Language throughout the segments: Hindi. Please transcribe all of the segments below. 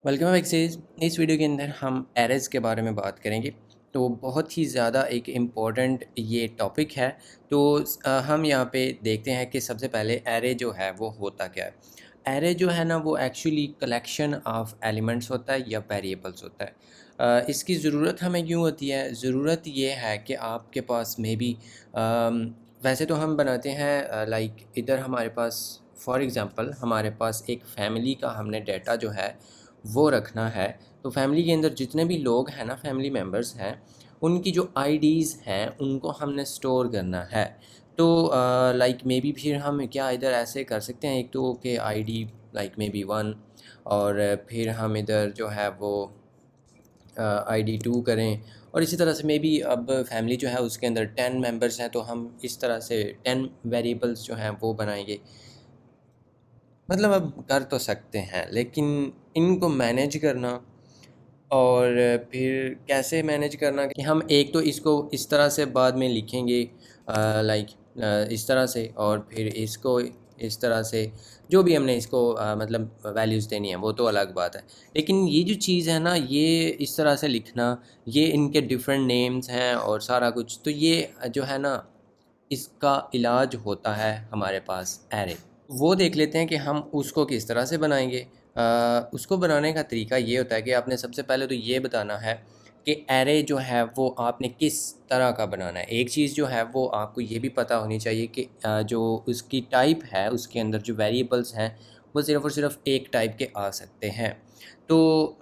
वेलकम बैक से इस वीडियो के अंदर हम एरेज़ के बारे में बात करेंगे। तो बहुत ही ज़्यादा एक इम्पॉर्टेंट ये टॉपिक है। तो हम यहाँ पे देखते हैं कि सबसे पहले एरे जो है वो होता क्या है। एरे जो है ना वो एक्चुअली कलेक्शन ऑफ एलिमेंट्स होता है या वेरिएबल्स होता है। इसकी ज़रूरत हमें क्यों होती है? ज़रूरत ये है कि आपके पास मे बी वैसे तो हम बनाते हैं लाइक इधर हमारे पास फॉर एग्ज़ाम्पल हमारे पास एक फ़ैमिली का हमने डाटा जो है वो रखना है। तो फैमिली के अंदर जितने भी लोग हैं ना, फैमिली मेम्बर्स हैं, उनकी जो आईडीज़ हैं उनको हमने स्टोर करना है। तो लाइक मे बी फिर हम क्या इधर ऐसे कर सकते हैं, एक तो कि आईडी लाइक मे बी 1 और फिर हम इधर जो है वो आईडी 2 करें। और इसी तरह से मे बी अब फैमिली जो है उसके अंदर 10 मेंबर्स हैं, तो हम इस तरह से 10 वेरिएबल्स जो हैं वो बनाएंगे। मतलब अब कर तो सकते हैं, लेकिन इनको मैनेज करना और फिर कैसे मैनेज करना कि हम एक तो इसको इस तरह से बाद में लिखेंगे लाइक इस तरह से, और फिर इसको इस तरह से जो भी हमने इसको मतलब वैल्यूज़ देनी है वो तो अलग बात है। लेकिन ये जो चीज़ है ना, ये इस तरह से लिखना, ये इनके डिफरेंट नेम्स हैं और सारा कुछ, तो ये जो है ना, इसका इलाज होता है हमारे पास एरे। वो देख लेते हैं कि हम उसको किस तरह से बनाएंगे। उसको बनाने का तरीका ये होता है कि आपने सबसे पहले तो ये बताना है कि एरे जो है वो आपने किस तरह का बनाना है। एक चीज़ जो है वो आपको ये भी पता होनी चाहिए कि जो उसकी टाइप है, उसके अंदर जो वेरिएबल्स हैं वो सिर्फ़ और सिर्फ एक टाइप के आ सकते हैं। तो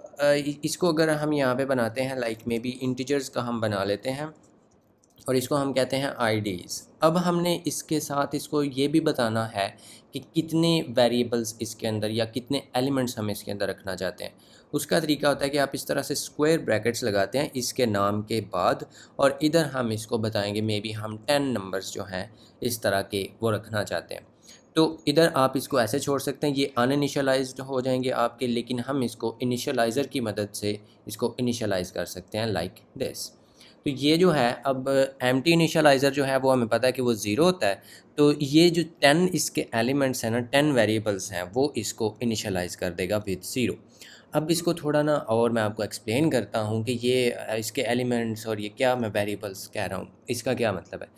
इसको अगर हम यहाँ पे बनाते हैं लाइक मे बी इंटीजर्स का हम बना लेते हैं और इसको हम कहते हैं आईडीज़। अब हमने इसके साथ इसको ये भी बताना है कि कितने वेरिएबल्स इसके अंदर या कितने एलिमेंट्स हम इसके अंदर रखना चाहते हैं। उसका तरीका होता है कि आप इस तरह से स्क्वायर ब्रैकेट्स लगाते हैं इसके नाम के बाद, और इधर हम इसको बताएंगे मे बी हम 10 नंबर्स जो हैं इस तरह के वो रखना चाहते हैं। तो इधर आप इसको ऐसे छोड़ सकते हैं, ये अनइनिशियलाइज्ड हो जाएंगे आपके, लेकिन हम इसको इनिशियलाइज़र की मदद से इसको इनिशियलाइज़ कर सकते हैं लाइक दिस। तो ये जो है अब एम्प्टी इनिशियलाइज़र जो है वो हमें पता है कि वो ज़ीरो होता है। तो ये जो 10 इसके एलिमेंट्स हैं ना, 10 वेरिएबल्स हैं, वो इसको इनिशियलाइज़ कर देगा विद ज़ीरो। अब इसको थोड़ा ना और मैं आपको एक्सप्लेन करता हूँ कि ये इसके एलिमेंट्स और ये क्या मैं वेरिएबल्स कह रहा हूँ, इसका क्या मतलब है।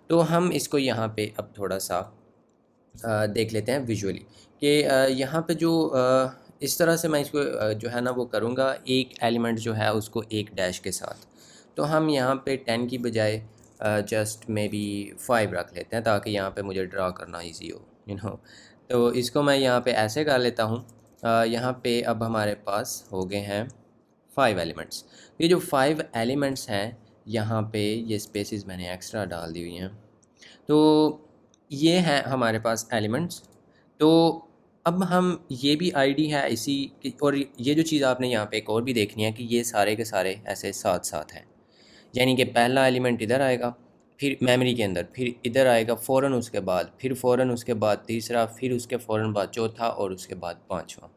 तो हम इसको यहाँ पे अब थोड़ा सा देख लेते हैं विजुअली कि यहाँ पे जो इस तरह से मैं इसको जो है ना वो करूँगा, एक एलिमेंट जो है उसको एक डैश के साथ। तो हम यहाँ पे 10 की बजाय जस्ट मे बी 5 रख लेते हैं, ताकि यहाँ पे मुझे ड्रा करना इजी हो, तो इसको मैं यहाँ पे ऐसे कर लेता हूँ। यहाँ पे अब हमारे पास हो गए हैं 5 एलिमेंट्स। ये जो 5 एलिमेंट्स हैं, यहाँ पे ये स्पेसेस मैंने एक्स्ट्रा डाल दी हुई हैं। तो ये हैं हमारे पास एलिमेंट्स। तो अब हम ये भी आईडी है इसी की, और ये जो चीज़ आपने यहाँ पे एक और भी देखनी है कि ये सारे के सारे ऐसे साथ साथ हैं। यानी कि पहला एलिमेंट इधर आएगा, फिर मेमोरी के अंदर, फिर इधर आएगा फ़ौरन उसके बाद, फिर फ़ौरन उसके बाद तीसरा, फिर उसके फ़ौरन बाद चौथा और उसके बाद पाँचवा।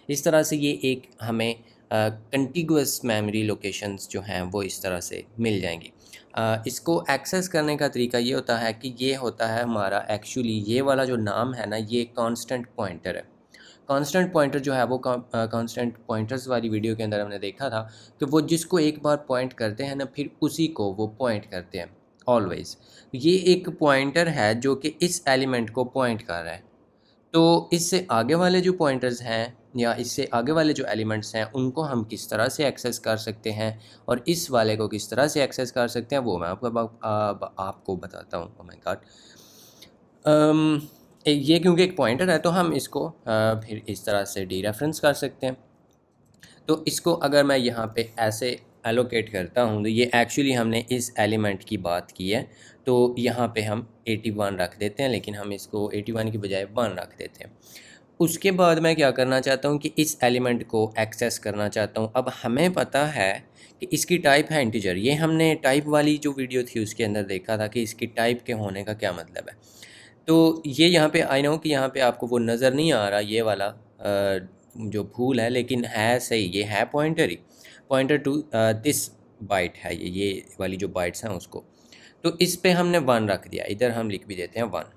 इस तरह से ये एक हमें कंटिगुअस मेमोरी लोकेशंस जो हैं वो इस तरह से मिल जाएंगी। इसको एक्सेस करने का तरीका ये होता है कि ये होता है हमारा एक्चुअली ये वाला जो नाम है ना, ये कांस्टेंट पॉइंटर है। कांस्टेंट पॉइंटर जो है वो कांस्टेंट पॉइंटर्स वाली वीडियो के अंदर हमने देखा था कि वो जिसको एक बार पॉइंट करते हैं ना, फिर उसी को वो पॉइंट करते हैं ऑलवेज़। ये एक पॉइंटर है जो कि इस एलिमेंट को पॉइंट कर रहा है। तो इससे आगे वाले जो पॉइंटर्स हैं या इससे आगे वाले जो एलिमेंट्स हैं, उनको हम किस तरह से एक्सेस कर सकते हैं और इस वाले को किस तरह से एक्सेस कर सकते हैं, वो मैं आपको बताता हूँ। Oh my God. ये क्योंकि एक पॉइंटर है तो हम इसको फिर इस तरह से डीरेफरेंस कर सकते हैं। तो इसको अगर मैं यहाँ पे ऐसे एलोकेट करता हूँ, तो ये एक्चुअली हमने इस एलिमेंट की बात की है। तो यहाँ पे हम 81 रख देते हैं, लेकिन हम इसको 81 की बजाय 1 रख देते हैं। उसके बाद मैं क्या करना चाहता हूँ कि इस एलिमेंट को एक्सेस करना चाहता हूँ। अब हमें पता है कि इसकी टाइप है इंटीजर। ये हमने टाइप वाली जो वीडियो थी उसके अंदर देखा था कि इसकी टाइप के होने का क्या मतलब है। तो ये यहाँ पे आई नो कि यहाँ पे आपको वो नज़र नहीं आ रहा, ये वाला जो फूल है, लेकिन है सही, ये है पॉइंटर ही। पॉइंटर टू दिस बाइट है, ये वाली जो बाइट्स हैं उसको। तो इस पे हमने 1 रख दिया, इधर हम लिख भी देते हैं 1।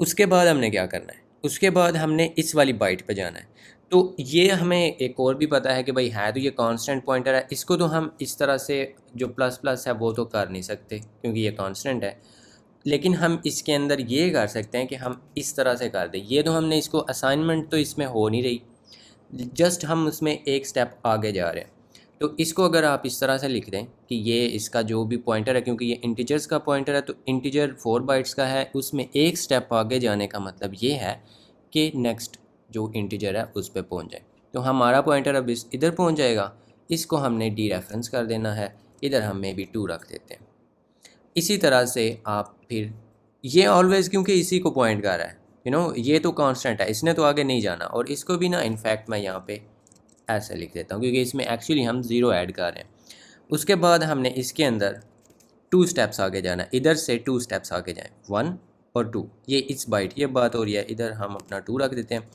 उसके बाद हमने क्या करना है, उसके बाद हमने इस वाली बाइट पे जाना है। तो ये हमें एक और भी पता है कि भाई है तो ये कांस्टेंट पॉइंटर है, इसको तो हम इस तरह से जो प्लस प्लस है वो तो कर नहीं सकते क्योंकि ये कांस्टेंट है, लेकिन हम इसके अंदर ये कर सकते हैं कि हम इस तरह से कर दें। ये तो हमने इसको असाइनमेंट तो इसमें हो नहीं रही, जस्ट हम उसमें एक स्टेप आगे जा रहे हैं। तो इसको अगर आप इस तरह से लिख दें कि ये इसका जो भी पॉइंटर है, क्योंकि ये इंटीजर्स का पॉइंटर है तो इंटीजर 4 बाइट्स का है, उसमें एक स्टेप आगे जाने का मतलब ये है कि नेक्स्ट जो इंटीजर है उस पर पहुँच जाए। तो हमारा पॉइंटर अब इधर पहुँच जाएगा, इसको हमने डी रेफरेंस कर देना है, इधर हम मे बी 2 रख देते हैं। इसी तरह से आप फिर ये ऑलवेज़ क्योंकि इसी को पॉइंट कर रहा है, ये तो कांस्टेंट है, इसने तो आगे नहीं जाना, और इसको भी ना इनफैक्ट मैं यहाँ पे ऐसे लिख देता हूँ क्योंकि इसमें एक्चुअली हम 0 ऐड कर रहे हैं। उसके बाद हमने इसके अंदर 2 स्टेप्स आगे जाना है, इधर से 2 स्टेप्स आगे जाएं, 1 और 2, ये इस बाइट ये बात हो रही है, इधर हम अपना 2 रख देते हैं।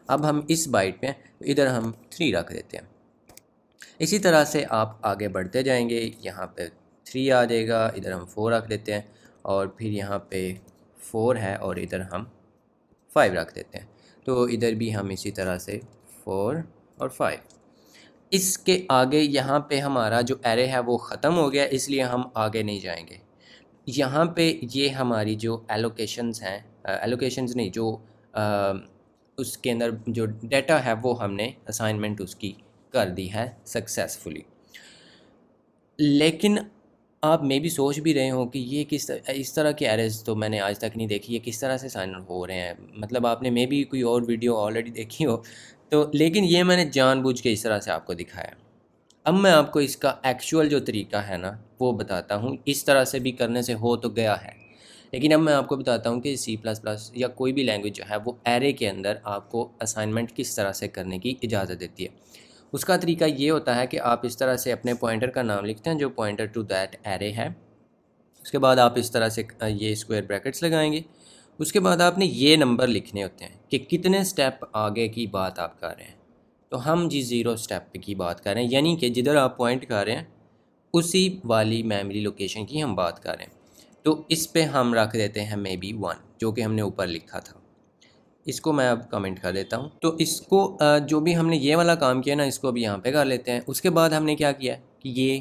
अब हम इस बाइट में इधर हम 3 रख देते हैं। इसी तरह से आप आगे बढ़ते जाएंगे, यहाँ पे 3 आ जाएगा, इधर हम 4 रख देते हैं, और फिर यहाँ पे 4 है और इधर हम 5 रख देते हैं। तो इधर भी हम इसी तरह से 4 और 5। इसके आगे यहाँ पे हमारा जो एरे है वो ख़त्म हो गया, इसलिए हम आगे नहीं जाएंगे। यहाँ पे ये हमारी जो एलोकेशंस हैं, एलोकेशंस नहीं, जो उसके अंदर जो डेटा है वो हमने असाइनमेंट उसकी कर दी है सक्सेसफुली। लेकिन आप मे भी सोच भी रहे हो कि ये इस तरह के एरर्स तो मैंने आज तक नहीं देखी, ये किस तरह से साइन हो रहे हैं, मतलब आपने मे भी कोई और वीडियो ऑलरेडी देखी हो, तो लेकिन ये मैंने जानबूझ के इस तरह से आपको दिखाया। अब मैं आपको इसका एक्चुअल जो तरीका है ना वो बताता हूँ। इस तरह से भी करने से हो तो गया है, लेकिन अब मैं आपको बताता हूँ कि C++ या कोई भी लैंग्वेज जो है वो एरे के अंदर आपको असाइनमेंट किस तरह से करने की इजाज़त देती है। उसका तरीका ये होता है कि आप इस तरह से अपने पॉइंटर का नाम लिखते हैं जो पॉइंटर टू दैट एरे है। उसके बाद आप इस तरह से ये स्क्वायर ब्रैकेट्स लगाएंगे। उसके बाद आपने ये नंबर लिखने होते हैं कि कितने स्टेप आगे की बात आप कर रहे हैं। तो हम जी 0 स्टेप की बात कर रहे हैं, यानी कि जिधर आप पॉइंट कर रहे हैं उसी वाली मेमोरी लोकेशन की हम बात कर रहे हैं। तो इस पे हम रख देते हैं मे बी 1, जो कि हमने ऊपर लिखा था। इसको मैं अब कमेंट कर देता हूँ। तो इसको जो भी हमने ये वाला काम किया ना, इसको अभी यहाँ पे कर लेते हैं। उसके बाद हमने क्या किया कि ये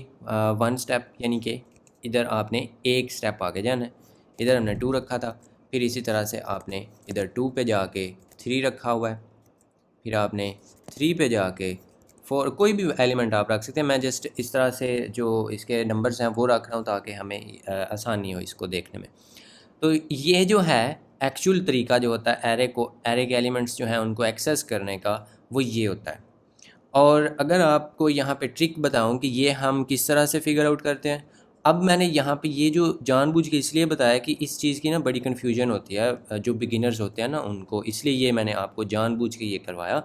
1 स्टेप, यानी कि इधर आपने एक स्टेप आगे जाना है, इधर हमने 2 रखा था, फिर इसी तरह से आपने इधर 2 पे जाके 3 रखा हुआ है, फिर आपने 3 पे जाके 4, कोई भी एलिमेंट आप रख सकते हैं। मैं जस्ट इस तरह से जो इसके नंबर्स हैं वो रख रहा हूँ ताकि हमें आसानी हो इसको देखने में। तो ये जो है एक्चुअल तरीका जो होता है एरे के एलिमेंट्स जो हैं उनको एक्सेस करने का, वो ये होता है। और अगर आपको यहाँ पे ट्रिक बताऊँ कि ये हम किस तरह से फिगर आउट करते हैं, अब मैंने यहाँ पे ये जो जानबूझ के इसलिए बताया कि इस चीज़ की ना बड़ी कन्फ्यूजन होती है जो बिगिनर्स होते हैं ना उनको, इसलिए ये मैंने आपको जानबूझ के ये करवाया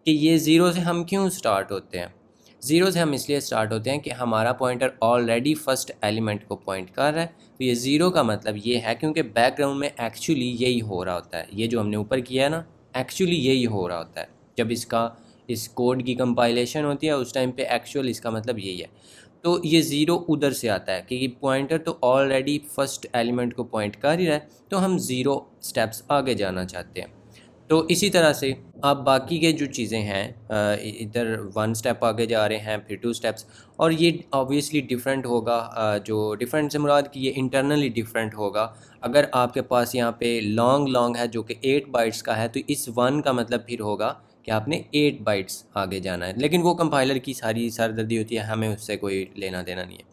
कि ये ज़ीरो से हम क्यों स्टार्ट होते हैं। ज़ीरो से हम इसलिए स्टार्ट होते हैं कि हमारा पॉइंटर ऑलरेडी फर्स्ट एलिमेंट को पॉइंट कर रहा है। तो ये ज़ीरो का मतलब ये है क्योंकि बैकग्राउंड में एक्चुअली यही हो रहा होता है, ये जो हमने ऊपर किया है ना एक्चुअली यही हो रहा होता है। जब इस कोड की कंपाइलेशन होती है उस टाइम पे एक्चुअल इसका मतलब यही है। तो ये ज़ीरो उधर से आता है क्योंकि पॉइंटर तो ऑलरेडी फर्स्ट एलिमेंट को पॉइंट कर ही रहा है, तो हम ज़ीरो स्टेप्स आगे जाना चाहते हैं। तो इसी तरह से आप बाकी के जो चीज़ें हैं इधर 1 स्टेप आगे जा रहे हैं, फिर 2 स्टेप्स, और ये ऑब्वियसली डिफरेंट होगा। जो डिफरेंट से मुराद कि ये इंटरनली डिफरेंट होगा। अगर आपके पास यहाँ पे लॉन्ग है जो कि 8 बाइट्स का है, तो इस 1 का मतलब फिर होगा कि आपने 8 बाइट्स आगे जाना है, लेकिन वो कंपाइलर की सारी सरदर्दी होती है, हमें उससे कोई लेना देना नहीं है।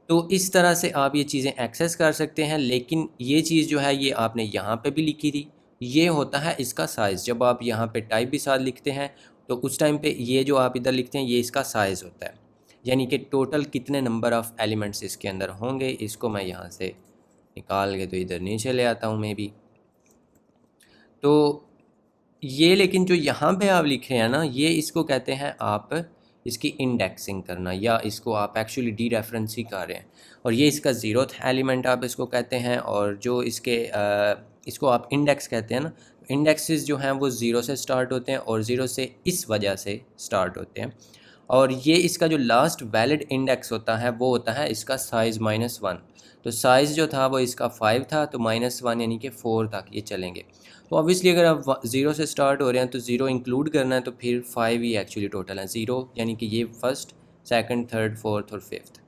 तो इस तरह से आप ये चीज़ें एक्सेस कर सकते हैं। लेकिन ये चीज़ जो है ये आपने यहाँ पे भी लिखी थी, ये होता है इसका साइज़। जब आप यहाँ पे टाइप भी साथ लिखते हैं तो उस टाइम पे ये जो आप इधर लिखते हैं ये इसका साइज़ होता है, यानी कि टोटल कितने नंबर ऑफ़ एलिमेंट्स इसके अंदर होंगे। इसको मैं यहाँ से निकाल के तो इधर नीचे ले आता हूँ मे बी। तो ये लेकिन जो यहाँ पे आप लिख रहे हैं ना, ये इसको कहते हैं आप इसकी इंडेक्सिंग करना, या इसको आप एक्चुअली डी रेफरेंस ही कर रहे हैं। और ये इसका ज़ीरोथ एलिमेंट आप इसको कहते हैं, और जो इसको आप इंडेक्स कहते हैं ना। इंडेक्सेस जो हैं वो ज़ीरो से स्टार्ट होते हैं और ज़ीरो से इस वजह से स्टार्ट होते हैं। और ये इसका जो लास्ट वैलिड इंडेक्स होता है वो होता है इसका साइज़ -1। तो साइज़ जो था वो इसका 5 था, तो -1 यानी कि 4 तक ये चलेंगे। तो ऑब्वियसली अगर आप 0 से स्टार्ट हो रहे हैं तो 0 इंक्लूड करना है, तो फिर 5 ही एक्चुअली टोटल है। 0 यानी कि ये फर्स्ट, सेकंड, थर्ड, फोर्थ और फिफ्थ।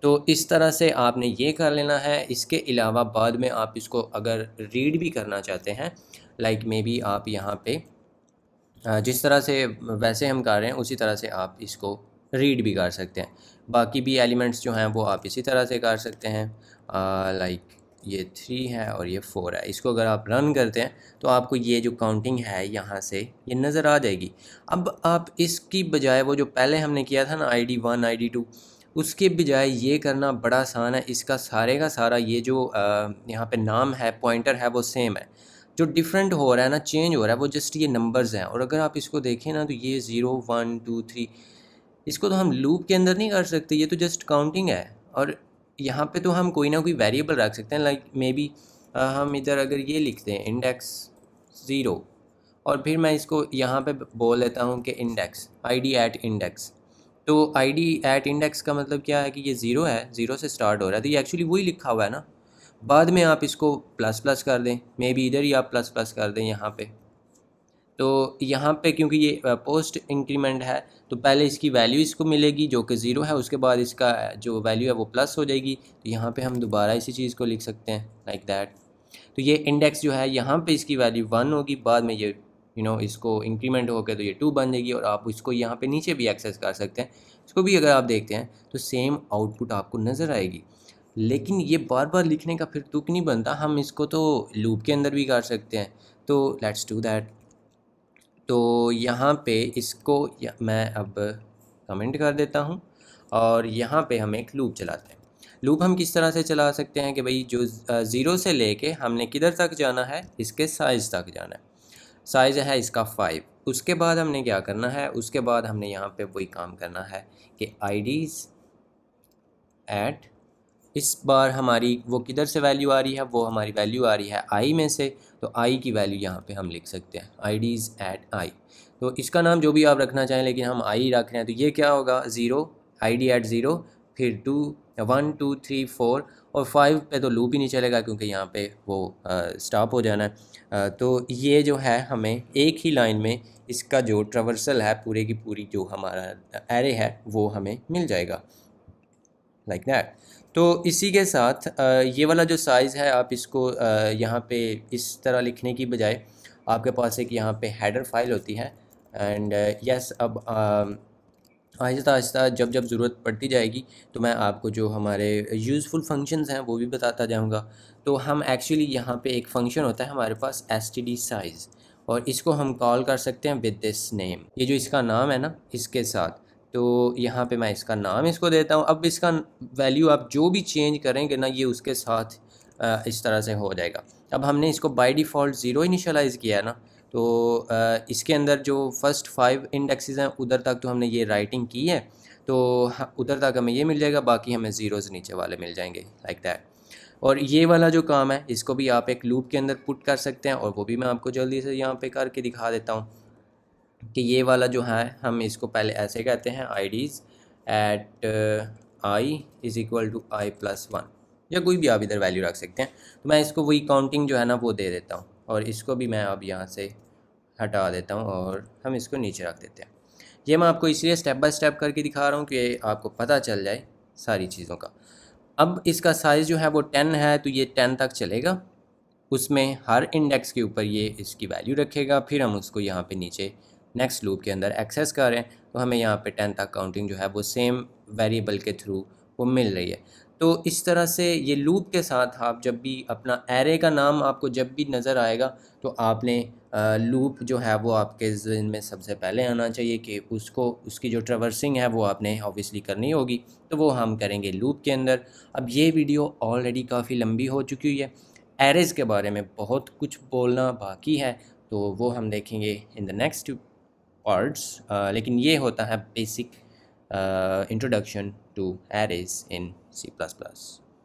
तो इस तरह से आपने ये कर लेना है। इसके अलावा बाद में आप इसको अगर रीड भी करना चाहते हैं, लाइक मे बी आप यहाँ पे जिस तरह से वैसे हम कर रहे हैं उसी तरह से आप इसको रीड भी कर सकते हैं। बाकी भी एलिमेंट्स जो हैं वो आप इसी तरह से कर सकते हैं। लाइक ये 3 है और ये 4 है। इसको अगर आप रन करते हैं तो आपको ये जो काउंटिंग है यहाँ से ये नज़र आ जाएगी। अब आप इसकी बजाय वो जो पहले हमने किया था ना ID1 ID2, उसके बजाय ये करना बड़ा आसान है। इसका सारे का सारा ये जो यहाँ पे नाम है, पॉइंटर है, वो सेम है। जो डिफरेंट हो रहा है ना, चेंज हो रहा है, वो जस्ट ये नंबर्स हैं। और अगर आप इसको देखें ना तो ये 0 1 2 3, इसको तो हम लूप के अंदर नहीं कर सकते, ये तो जस्ट काउंटिंग है। और यहाँ पे तो हम कोई ना कोई वेरिएबल रख सकते हैं, लाइक मे बी हम इधर अगर ये लिखते हैं इंडेक्स 0, और फिर मैं इसको यहाँ पे बोल देता हूँ कि इंडेक्स ID@index। तो ID@index का मतलब क्या है कि ये 0 है, 0 से स्टार्ट हो रहा है, तो ये एक्चुअली वही लिखा हुआ है ना। बाद में आप इसको प्लस प्लस कर दें, मे बी इधर ही आप प्लस प्लस कर दें यहाँ पे। तो यहाँ पे क्योंकि ये पोस्ट इंक्रीमेंट है, तो पहले इसकी वैल्यू इसको मिलेगी जो कि 0 है, उसके बाद इसका जो वैल्यू है वो प्लस हो जाएगी। तो यहाँ पे हम दोबारा इसी चीज़ को लिख सकते हैं लाइक दैट। तो ये इंडेक्स जो है यहाँ पे इसकी वैल्यू 1 होगी, बाद में ये इसको इंक्रीमेंट होकर तो ये 2 बन जाएगी। और आप इसको यहाँ पे नीचे भी एक्सेस कर सकते हैं। इसको भी अगर आप देखते हैं तो सेम आउटपुट आपको नज़र आएगी। लेकिन ये बार बार लिखने का फिर तुक नहीं बनता, हम इसको तो लूप के अंदर भी कर सकते हैं। तो लेट्स डू दैट। तो यहाँ पे इसको मैं अब कमेंट कर देता हूँ और यहाँ पे हम एक लूप चलाते हैं। लूप हम किस तरह से चला सकते हैं कि भाई जो 0 से लेके हमने किधर तक जाना है, इसके साइज़ तक जाना है। साइज़ है इसका 5। उसके बाद हमने क्या करना है, उसके बाद हमने यहाँ पे वही काम करना है कि IDs एट, इस बार हमारी वो किधर से वैल्यू आ रही है, वो हमारी वैल्यू आ रही है I में से। तो I की वैल्यू यहाँ पे हम लिख सकते हैं IDs एट I। तो इसका नाम जो भी आप रखना चाहें, लेकिन हम I रख रहे हैं। तो ये क्या होगा, 0 ID एट 0, फिर 2 1 2 3 4 और 5 पे तो लूप ही नहीं चलेगा क्योंकि यहाँ पे वो स्टॉप हो जाना है। तो ये जो है हमें एक ही लाइन में इसका जो ट्रावर्सल है पूरे की पूरी जो हमारा एरे है वो हमें मिल जाएगा लाइक दैट। तो इसी के साथ ये वाला जो साइज़ है आप इसको यहाँ पे इस तरह लिखने की बजाय आपके पास एक यहाँ पे हेडर फाइल होती है। एंड यस, अब आहिस्ता आहिस्ता जब जब ज़रूरत पड़ती जाएगी तो मैं आपको जो हमारे यूज़फुल फंक्शंस हैं वो भी बताता जाऊँगा। तो हम एक्चुअली यहाँ पे एक फ़ंक्शन होता है हमारे पास std size, और इसको हम कॉल कर सकते हैं विद दिस नेम। ये जो इसका नाम है ना, इसके साथ। तो यहाँ पे मैं इसका नाम इसको देता हूँ। अब इसका वैल्यू आप जो भी चेंज करेंगे ना, ये उसके साथ इस तरह से हो जाएगा। अब हमने इसको बाय डिफ़ॉल्ट 0 इनिशियलाइज़ किया है ना, तो इसके अंदर जो फर्स्ट 5 इंडेक्सेस हैं उधर तक तो हमने ये राइटिंग की है। तो उधर तक हमें ये मिल जाएगा, बाकी हमें ज़ीरोज़ नीचे वाले मिल जाएंगे लाइक दैट। और ये वाला जो काम है इसको भी आप एक लूप के अंदर पुट कर सकते हैं, और वो भी मैं आपको जल्दी से यहाँ पे करके दिखा देता हूँ कि ये वाला जो है हम इसको पहले ऐसे कहते हैं IDs at I is equal to I+1, या कोई भी आप इधर वैल्यू रख सकते हैं। तो मैं इसको वही काउंटिंग जो है ना वो दे देता हूँ, और इसको भी मैं अब यहाँ से हटा देता हूँ और हम इसको नीचे रख देते हैं। ये मैं आपको इसलिए स्टेप बाय स्टेप करके दिखा रहा हूँ कि आपको पता चल जाए सारी चीज़ों का। अब इसका साइज़ जो है वो 10 है, तो ये 10 तक चलेगा। उसमें हर इंडेक्स के ऊपर ये इसकी वैल्यू रखेगा, फिर हम उसको यहाँ पे नीचे नेक्स्ट लूप के अंदर एक्सेस करें तो हमें यहाँ पे 10 तक काउंटिंग जो है वो सेम वेरिएबल के थ्रू वो मिल रही है। तो इस तरह से ये लूप के साथ आप जब भी अपना एरे का नाम आपको जब भी नज़र आएगा तो आपने लूप जो है वो आपके ज़हन में सबसे पहले आना चाहिए कि उसको उसकी जो ट्रैवर्सिंग है वो आपने ऑब्वियसली करनी होगी। तो वो हम करेंगे लूप के अंदर। अब ये वीडियो ऑलरेडी काफ़ी लंबी हो चुकी हुई है, एरेज़ के बारे में बहुत कुछ बोलना बाकी है, तो वो हम देखेंगे इन द नेक्स्ट पार्ट्स। लेकिन ये होता है basic introduction to arrays in C++।